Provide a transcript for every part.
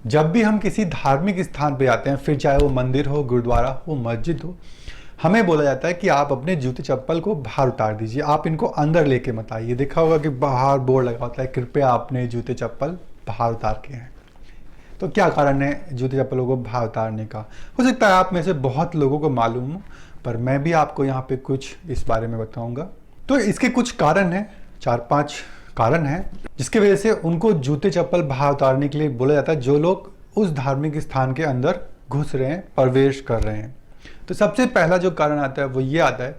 जब भी हम किसी धार्मिक स्थान पे जाते हैं, फिर चाहे वो मंदिर हो, गुरुद्वारा हो, मस्जिद हो, हमें बोला जाता है कि आप अपने जूते चप्पल को बाहर उतार दीजिए, आप इनको अंदर लेके मत आइए। देखा होगा कि बाहर बोर्ड लगा होता है, कृपया अपने जूते चप्पल बाहर उतार के हैं। तो क्या कारण है जूते चप्पलों को बाहर उतारने का? हो सकता है आप में से बहुत लोगों को मालूम हो, पर मैं भी आपको यहाँ पे कुछ इस बारे में बताऊंगा। तो इसके कुछ कारण हैं, 4-5 कारण हैं जिसकी वजह से उनको जूते चप्पल बाहर उतारने के लिए बोला जाता है, जो लोग उस धार्मिक स्थान के अंदर घुस रहे हैं, प्रवेश कर रहे हैं। तो सबसे पहला जो कारण आता है वो ये आता है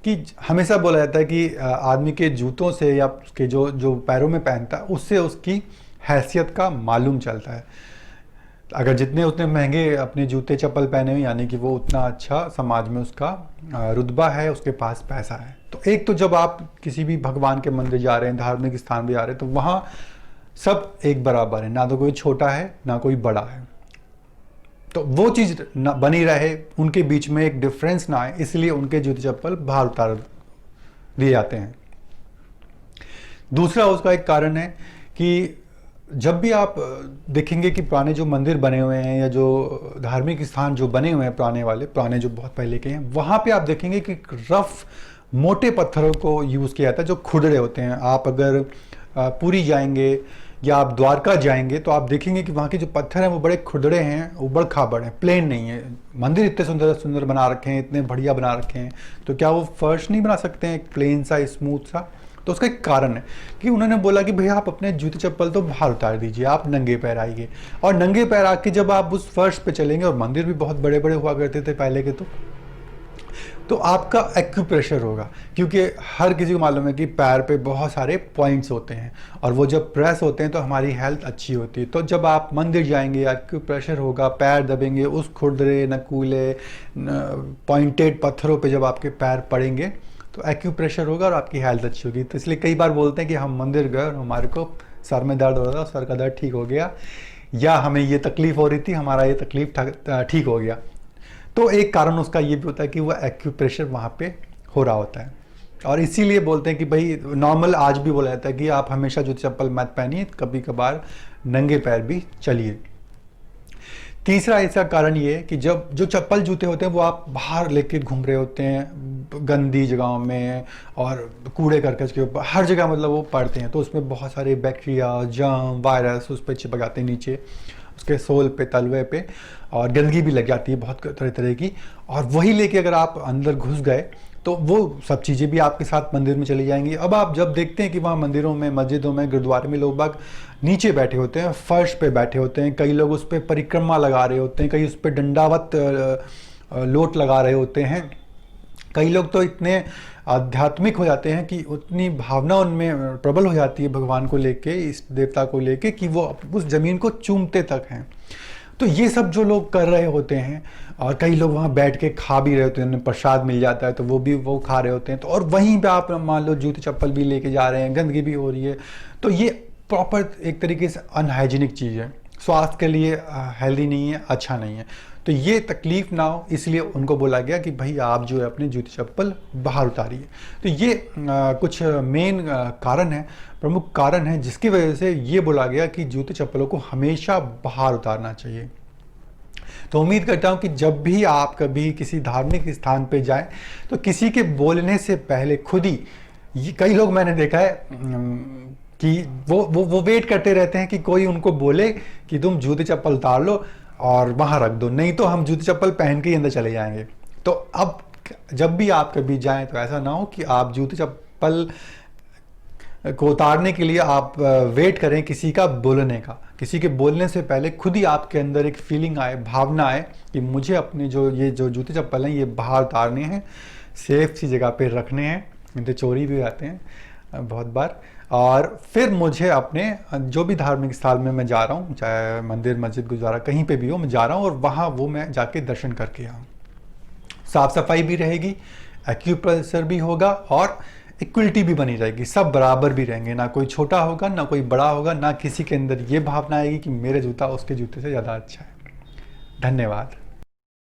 कि हमेशा बोला जाता है कि आदमी के जूतों से या उसके जो जो पैरों में पहनता है उससे उसकी हैसियत का मालूम चलता है। अगर जितने उतने महंगे अपने जूते चप्पल पहने हुए, यानी कि वो उतना अच्छा समाज में उसका रुतबा है, उसके पास पैसा है। तो एक तो जब आप किसी भी भगवान के मंदिर जा रहे हैं, धार्मिक स्थान भी जा रहे हैं, तो वहाँ सब एक बराबर है, ना तो कोई छोटा है ना कोई बड़ा है। तो वो चीज़ बनी रहे, उनके बीच में एक डिफरेंस ना आए, इसलिए उनके जूते चप्पल बाहर उतार दिए जाते हैं। दूसरा उसका एक कारण है कि जब भी आप देखेंगे कि पुराने जो मंदिर बने हुए हैं या जो धार्मिक स्थान जो बने हुए हैं पुराने वाले, पुराने जो बहुत पहले के हैं, वहाँ पे आप देखेंगे कि रफ मोटे पत्थरों को यूज़ किया जाता है जो खुरदरे होते हैं। आप अगर पुरी जाएंगे या आप द्वारका जाएंगे तो आप देखेंगे कि वहाँ के जो पत्थर हैं वो बड़े खुरदरे हैं, उबड़ खाबड़ हैं, प्लेन नहीं है। मंदिर इतने सुंदर सुंदर बना रखे हैं, इतने बढ़िया बना रखे हैं, तो क्या वो फर्श नहीं बना सकते हैं एक प्लेन सा, स्मूथ सा? तो उसका एक कारण है कि उन्होंने बोला कि भैया आप अपने जूते चप्पल तो बाहर उतार दीजिए, आप नंगे पैर आइए। और नंगे पैर आके जब आप उस फर्श पे चलेंगे, और मंदिर भी बहुत बड़े बड़े हुआ करते थे पहले के, तो आपका एक्यूप्रेशर होगा, क्योंकि हर किसी को मालूम है कि पैर पे बहुत सारे पॉइंट्स होते हैं और वो जब प्रेस होते हैं तो हमारी हेल्थ अच्छी होती है। तो जब आप मंदिर जाएंगे, एक्यूप्रेशर होगा, पैर दबेंगे, उस खुरदरे नकूले पॉइंटेड पत्थरों पे जब आपके पैर पड़ेंगे तो एक्यूप्रेशर होगा और आपकी हेल्थ अच्छी होगी। तो इसलिए कई बार बोलते हैं कि हम मंदिर गए और हमारे को सर में दर्द हो रहा था, सर का दर्द ठीक हो गया, या हमें ये तकलीफ हो रही थी, हमारा ये तकलीफ ठीक हो गया। तो एक कारण उसका ये भी होता है कि वो एक्यूप्रेशर वहाँ पे हो रहा होता है। और इसीलिए बोलते हैं कि भाई नॉर्मल आज भी बोला जाता है कि आप हमेशा जूते चप्पल मत पहनिए, कभी कभार नंगे पैर भी चलिए। तीसरा ऐसा कारण ये है कि जब जो चप्पल जूते होते हैं वो आप बाहर लेके घूम रहे होते हैं गंदी जगहों में और कूड़े करकट के ऊपर, हर जगह मतलब वो पड़ते हैं, तो उसमें बहुत सारे बैक्टीरिया, जर्म, वायरस उस पर चिपक जाते हैं नीचे उसके सोल पे, तलवे पे, और गंदगी भी लग जाती है बहुत तरह तरह की। और वही लेके अगर आप अंदर घुस गए तो वो सब चीज़ें भी आपके साथ मंदिर में चली जाएंगी। अब आप जब देखते हैं कि वहाँ मंदिरों में, मस्जिदों में, गुरुद्वारे में लोग बाग नीचे बैठे होते हैं, फर्श पे बैठे होते हैं, कई लोग उस पर परिक्रमा लगा रहे होते हैं, कई उस पर दंडावत लोट लगा रहे होते हैं, कई लोग तो इतने आध्यात्मिक हो जाते हैं कि उतनी भावना उनमें प्रबल हो जाती है भगवान को लेके, इस देवता को लेके, कि वो उस ज़मीन को चूमते तक हैं। तो ये सब जो लोग कर रहे होते हैं, और कई लोग वहाँ बैठ के खा भी रहे होते हैं, उन्हें प्रसाद मिल जाता है तो वो खा रहे होते हैं, तो और वहीं पे आप मान लो जूते चप्पल भी लेके जा रहे हैं, गंदगी भी हो रही है। तो ये प्रॉपर एक तरीके से अनहाइजीनिक चीज़ है, स्वास्थ्य के लिए हेल्दी नहीं है, अच्छा नहीं है। तो ये तकलीफ ना हो इसलिए उनको बोला गया कि भाई आप जो है अपने जूते चप्पल बाहर उतारिए। तो ये कुछ मेन कारण है, प्रमुख कारण है जिसकी वजह से ये बोला गया कि जूते चप्पलों को हमेशा बाहर उतारना चाहिए। तो उम्मीद करता हूँ कि जब भी आप कभी किसी धार्मिक स्थान पे जाएं तो किसी के बोलने से पहले खुद ही, कई लोग मैंने देखा है कि वो वेट करते रहते हैं कि कोई उनको बोले कि तुम जूते चप्पल उतार लो और वहाँ रख दो, नहीं तो हम जूते चप्पल पहन के ही अंदर चले जाएंगे। तो अब जब भी आप कभी जाएं तो ऐसा ना हो कि आप जूते चप्पल को उतारने के लिए आप वेट करें किसी का बोलने का। किसी के बोलने से पहले खुद ही आपके अंदर एक फीलिंग आए, भावना आए कि मुझे अपने जो जूते चप्पल हैं ये बाहर उतारने हैं, सेफ सी जगह पे रखने हैं, इनसे चोरी भी जाते हैं बहुत बार। और फिर मुझे अपने जो भी धार्मिक स्थल में मैं जा रहा हूँ, चाहे मंदिर, मस्जिद, गुरुद्वारा, कहीं पे भी हो, मैं जा रहा हूँ और वहाँ वो मैं जाके दर्शन करके आऊँ। साफ सफाई भी रहेगी, एक्यूप्रेशर भी होगा और इक्वलिटी भी बनी रहेगी, सब बराबर भी रहेंगे, ना कोई छोटा होगा ना कोई बड़ा होगा, ना किसी के अंदर ये भावना आएगी कि मेरे जूता उसके जूते से ज़्यादा अच्छा है। धन्यवाद।